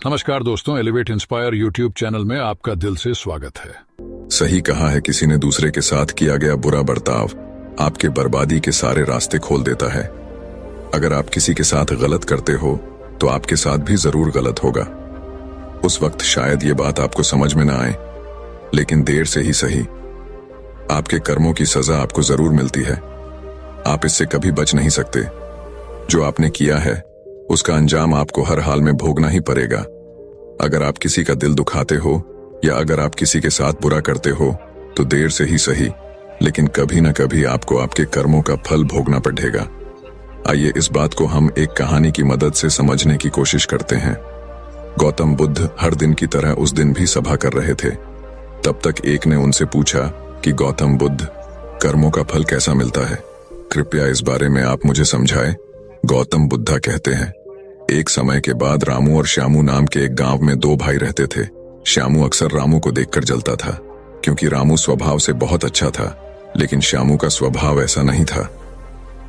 नमस्कार दोस्तों, elevate inspire YouTube channel में आपका दिल से स्वागत है। सही कहा है, किसी ने दूसरे के साथ किया गया बुरा बर्ताव आपके बर्बादी के सारे रास्ते खोल देता है। अगर आप किसी के साथ गलत करते हो तो आपके साथ भी जरूर गलत होगा। उस वक्त शायद ये बात आपको समझ में ना आए, लेकिन देर से ही सही आपके कर्मों की सजा आपको जरूर मिलती है। आप इससे कभी बच नहीं सकते। जो आपने किया है उसका अंजाम आपको हर हाल में भोगना ही पड़ेगा। अगर आप किसी का दिल दुखाते हो या अगर आप किसी के साथ बुरा करते हो तो देर से ही सही, लेकिन कभी ना कभी आपको आपके कर्मों का फल भोगना पड़ेगा। आइए इस बात को हम एक कहानी की मदद से समझने की कोशिश करते हैं। गौतम बुद्ध हर दिन की तरह उस दिन भी सभा कर रहे थे। तब तक एक ने उनसे पूछा कि गौतम बुद्ध, कर्मों का फल कैसा मिलता है? कृपया इस बारे में आप मुझे समझाएं। गौतम बुद्धा कहते हैं, एक समय के बाद रामू और श्यामू नाम के एक गांव में दो भाई रहते थे। श्यामू अक्सर रामू को देखकर जलता था, क्योंकि रामू स्वभाव से बहुत अच्छा था, लेकिन श्यामू का स्वभाव ऐसा नहीं था।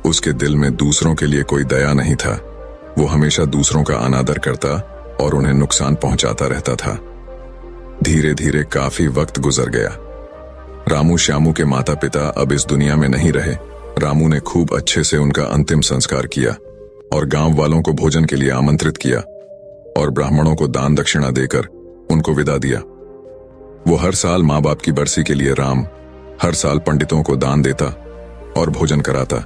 उसके दिल में दूसरों के लिए कोई दया नहीं था। वो हमेशा दूसरों का अनादर करता और उन्हें नुकसान पहुंचाता रहता था। धीरे धीरे काफी वक्त गुजर गया। रामू श्यामू के माता पिता अब इस दुनिया में नहीं रहे। रामू ने खूब अच्छे से उनका अंतिम संस्कार किया और गांव वालों को भोजन के लिए आमंत्रित किया और ब्राह्मणों को दान दक्षिणा देकर उनको विदा दिया। वो हर साल माँ बाप की बरसी के लिए हर साल पंडितों को दान देता और भोजन कराता,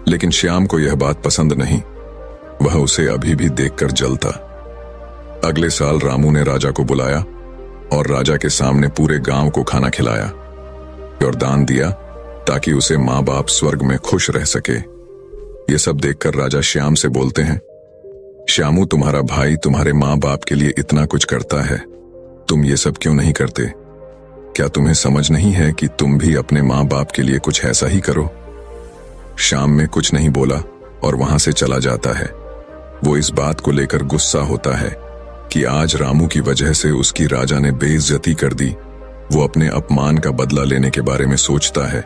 लेकिन श्याम को यह बात पसंद नहीं। वह उसे अभी भी देखकर जलता। अगले साल रामू ने राजा को बुलाया और राजा के सामने पूरे गांव को खाना खिलाया और दान दिया ताकि उसे माँ बाप स्वर्ग में खुश रह सके। ये सब देखकर राजा श्याम से बोलते हैं, श्यामू, तुम्हारा भाई तुम्हारे माँ बाप के लिए इतना कुछ करता है, तुम ये सब क्यों नहीं करते? क्या तुम्हें समझ नहीं है कि तुम भी अपने माँ बाप के लिए कुछ ऐसा ही करो? श्याम में कुछ नहीं बोला और वहां से चला जाता है। वो इस बात को लेकर गुस्सा होता है कि आज रामू की वजह से उसकी राजा ने बेइज्जती कर दी। वो अपने अपमान का बदला लेने के बारे में सोचता है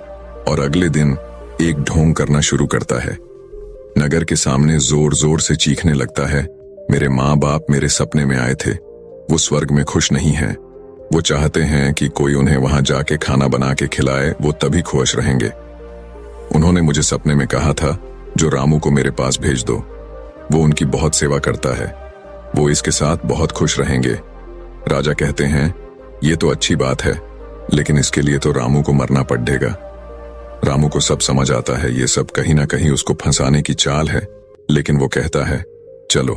और अगले दिन एक ढोंग करना शुरू करता है। नगर के सामने जोर जोर से चीखने लगता है, मेरे माँ बाप मेरे सपने में आए थे, वो स्वर्ग में खुश नहीं हैं। वो चाहते हैं कि कोई उन्हें वहां जाके खाना बना के खिलाए, वो तभी खुश रहेंगे। उन्होंने मुझे सपने में कहा था, जो रामू को मेरे पास भेज दो, वो उनकी बहुत सेवा करता है, वो इसके साथ बहुत खुश रहेंगे। राजा कहते हैं, ये तो अच्छी बात है, लेकिन इसके लिए तो रामू को मरना पड़ेगा। रामू को सब समझ आता है, ये सब कहीं ना कहीं उसको फंसाने की चाल है, लेकिन वो कहता है, चलो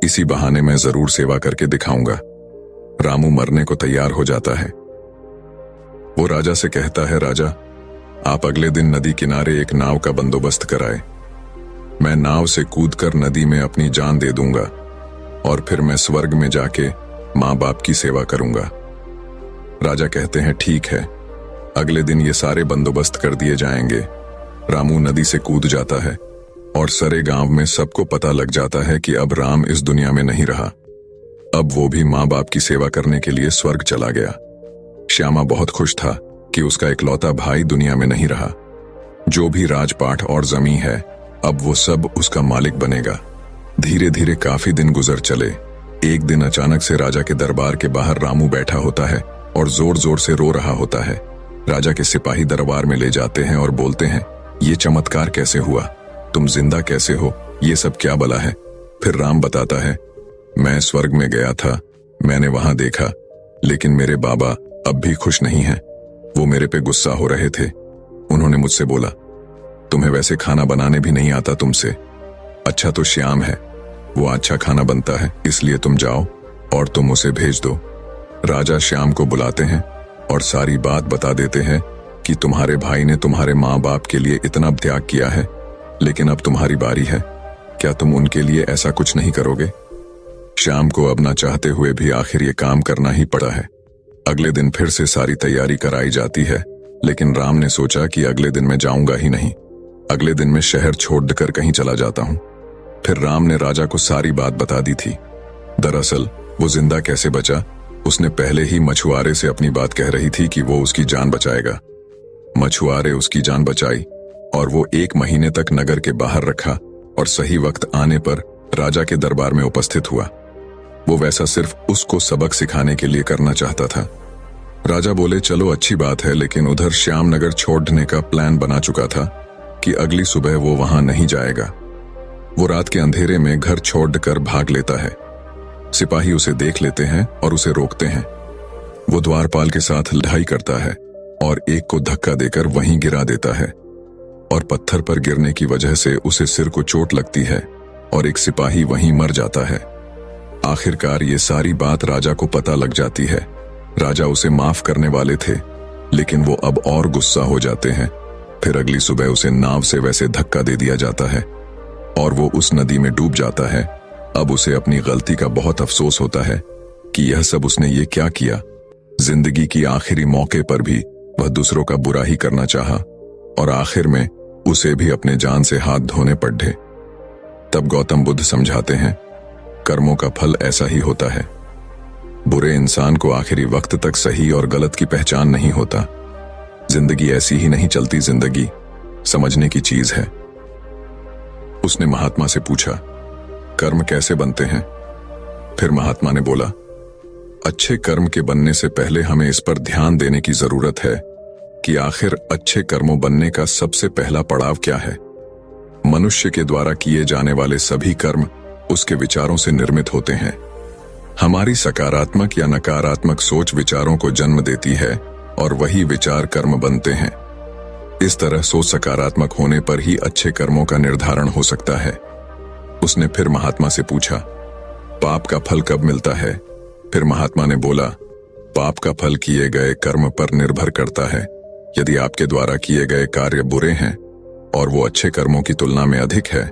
इसी बहाने मैं जरूर सेवा करके दिखाऊंगा। रामू मरने को तैयार हो जाता है। वो राजा से कहता है, राजा, आप अगले दिन नदी किनारे एक नाव का बंदोबस्त कराए। मैं नाव से कूदकर नदी में अपनी जान दे दूंगा और फिर मैं स्वर्ग में जाके माँ बाप की सेवा करूंगा। राजा कहते हैं, ठीक है, अगले दिन ये सारे बंदोबस्त कर दिए जाएंगे। रामू नदी से कूद जाता है और सारे गांव में सबको पता लग जाता है कि अब राम इस दुनिया में नहीं रहा। अब वो भी माँ बाप की सेवा करने के लिए स्वर्ग चला गया। श्यामा बहुत खुश था कि उसका इकलौता भाई दुनिया में नहीं रहा। जो भी राजपाट और जमीन है, अब वो सब उसका मालिक बनेगा। धीरे धीरे काफी दिन गुजर चले। एक दिन अचानक से राजा के दरबार के बाहर रामू बैठा होता है और जोर जोर से रो रहा होता है। राजा के सिपाही दरबार में ले जाते हैं और बोलते हैं, ये चमत्कार कैसे हुआ? तुम जिंदा कैसे हो? ये सब क्या बला है? फिर राम बताता है, मैं स्वर्ग में गया था, मैंने वहां देखा, लेकिन मेरे बाबा अब भी खुश नहीं हैं। वो मेरे पे गुस्सा हो रहे थे। उन्होंने मुझसे बोला, तुम्हें वैसे खाना बनाने भी नहीं आता तुमसे। अच्छा तो श्याम है, वो अच्छा खाना बनता है, इसलिए तुम जाओ और तुम उसे भेज दो। राजा श्याम को बुलाते हैं और सारी बात बता देते हैं कि तुम्हारे भाई ने तुम्हारे माँ बाप के लिए इतना त्याग किया है, लेकिन अब तुम्हारी बारी है। क्या तुम उनके लिए ऐसा कुछ नहीं करोगे? श्याम को अब ना चाहते हुए भी आखिर ये काम करना ही पड़ा है। अगले दिन फिर से सारी तैयारी कराई जाती है, लेकिन राम ने सोचा कि अगले दिन मैं जाऊंगा ही नहीं। अगले दिन मैं शहर छोड़कर कहीं चला जाता हूँ। फिर राम ने राजा को सारी बात बता दी थी। दरअसल वो जिंदा कैसे बचा, उसने पहले ही मछुआरे से अपनी बात कह रही थी कि वो उसकी जान बचाएगा। मछुआरे उसकी जान बचाई और वो 1 महीने तक नगर के बाहर रखा और सही वक्त आने पर राजा के दरबार में उपस्थित हुआ। वो वैसा सिर्फ उसको सबक सिखाने के लिए करना चाहता था। राजा बोले, चलो अच्छी बात है, लेकिन उधर श्यामनगर छोड़ने का प्लान बना चुका था कि अगली सुबह वो वहां नहीं जाएगा। वो रात के अंधेरे में घर छोड़कर भाग लेता है। सिपाही उसे देख लेते हैं और उसे रोकते हैं। वो द्वारपाल के साथ लड़ाई करता है और एक को धक्का देकर वहीं गिरा देता है और पत्थर पर गिरने की वजह से उसे सिर को चोट लगती है और एक सिपाही वहीं मर जाता है। आखिरकार ये सारी बात राजा को पता लग जाती है। राजा उसे माफ करने वाले थे, लेकिन वो अब और गुस्सा हो जाते हैं। फिर अगली सुबह उसे नाव से वैसे धक्का दे दिया जाता है और वो उस नदी में डूब जाता है। अब उसे अपनी गलती का बहुत अफसोस होता है कि यह सब उसने ये क्या किया। जिंदगी की आखिरी मौके पर भी वह दूसरों का बुरा ही करना चाहा और आखिर में उसे भी अपने जान से हाथ धोने पड़े। तब गौतम बुद्ध समझाते हैं, कर्मों का फल ऐसा ही होता है। बुरे इंसान को आखिरी वक्त तक सही और गलत की पहचान नहीं होता। जिंदगी ऐसी ही नहीं चलती, जिंदगी समझने की चीज है। उसने महात्मा से पूछा, कर्म कैसे बनते हैं? फिर महात्मा ने बोला, अच्छे कर्म के बनने से पहले हमें इस पर ध्यान देने की जरूरत है कि आखिर अच्छे कर्मों बनने का सबसे पहला पड़ाव क्या है। मनुष्य के द्वारा किए जाने वाले सभी कर्म उसके विचारों से निर्मित होते हैं। हमारी सकारात्मक या नकारात्मक सोच विचारों को जन्म देती है और वही विचार कर्म बनते हैं। इस तरह सोच सकारात्मक होने पर ही अच्छे कर्मों का निर्धारण हो सकता है। उसने फिर महात्मा से पूछा, पाप का फल कब मिलता है? फिर महात्मा ने बोला, पाप का फल किए गए कर्म पर निर्भर करता है। यदि आपके द्वारा किए गए कार्य बुरे हैं और वो अच्छे कर्मों की तुलना में अधिक है,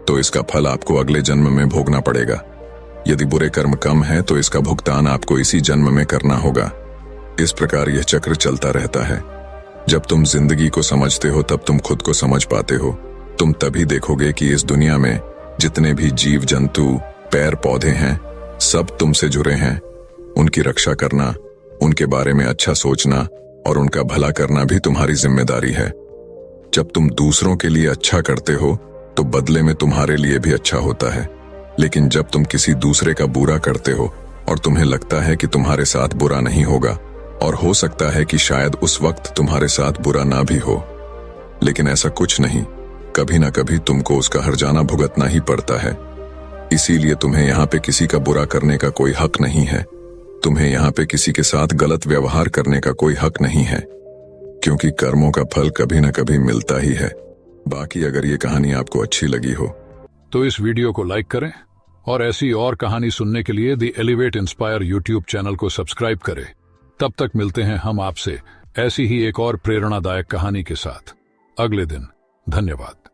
तो इसका फल आपको अगले जन्म में भोगना पड़ेगा। यदि बुरे कर्म कम है तो इसका भुगतान आपको इसी जन्म में करना होगा। इस प्रकार यह चक्र चलता रहता है। जब तुम जिंदगी को समझते हो तब तुम खुद को समझ पाते हो। तुम तभी देखोगे कि इस दुनिया में जितने भी जीव जंतु, पेड़ पौधे हैं, सब तुमसे जुड़े हैं। उनकी रक्षा करना, उनके बारे में अच्छा सोचना और उनका भला करना भी तुम्हारी जिम्मेदारी है। जब तुम दूसरों के लिए अच्छा करते हो तो बदले में तुम्हारे लिए भी अच्छा होता है। लेकिन जब तुम किसी दूसरे का बुरा करते हो और तुम्हें लगता है कि तुम्हारे साथ बुरा नहीं होगा, और हो सकता है कि शायद उस वक्त तुम्हारे साथ बुरा ना भी हो, लेकिन ऐसा कुछ नहीं, कभी ना कभी तुमको उसका हर्जाना भुगतना ही पड़ता है। इसीलिए तुम्हें यहाँ पे किसी का बुरा करने का कोई हक नहीं है। तुम्हें यहाँ पे किसी के साथ गलत व्यवहार करने का कोई हक नहीं है, क्योंकि कर्मों का फल कभी ना कभी मिलता ही है। बाकी अगर ये कहानी आपको अच्छी लगी हो तो इस वीडियो को लाइक करें और ऐसी और कहानी सुनने के लिए the elevate inspire YouTube channel को सब्सक्राइब करें। तब तक मिलते हैं हम आपसे ऐसी ही एक और प्रेरणादायक कहानी के साथ अगले दिन। धन्यवाद।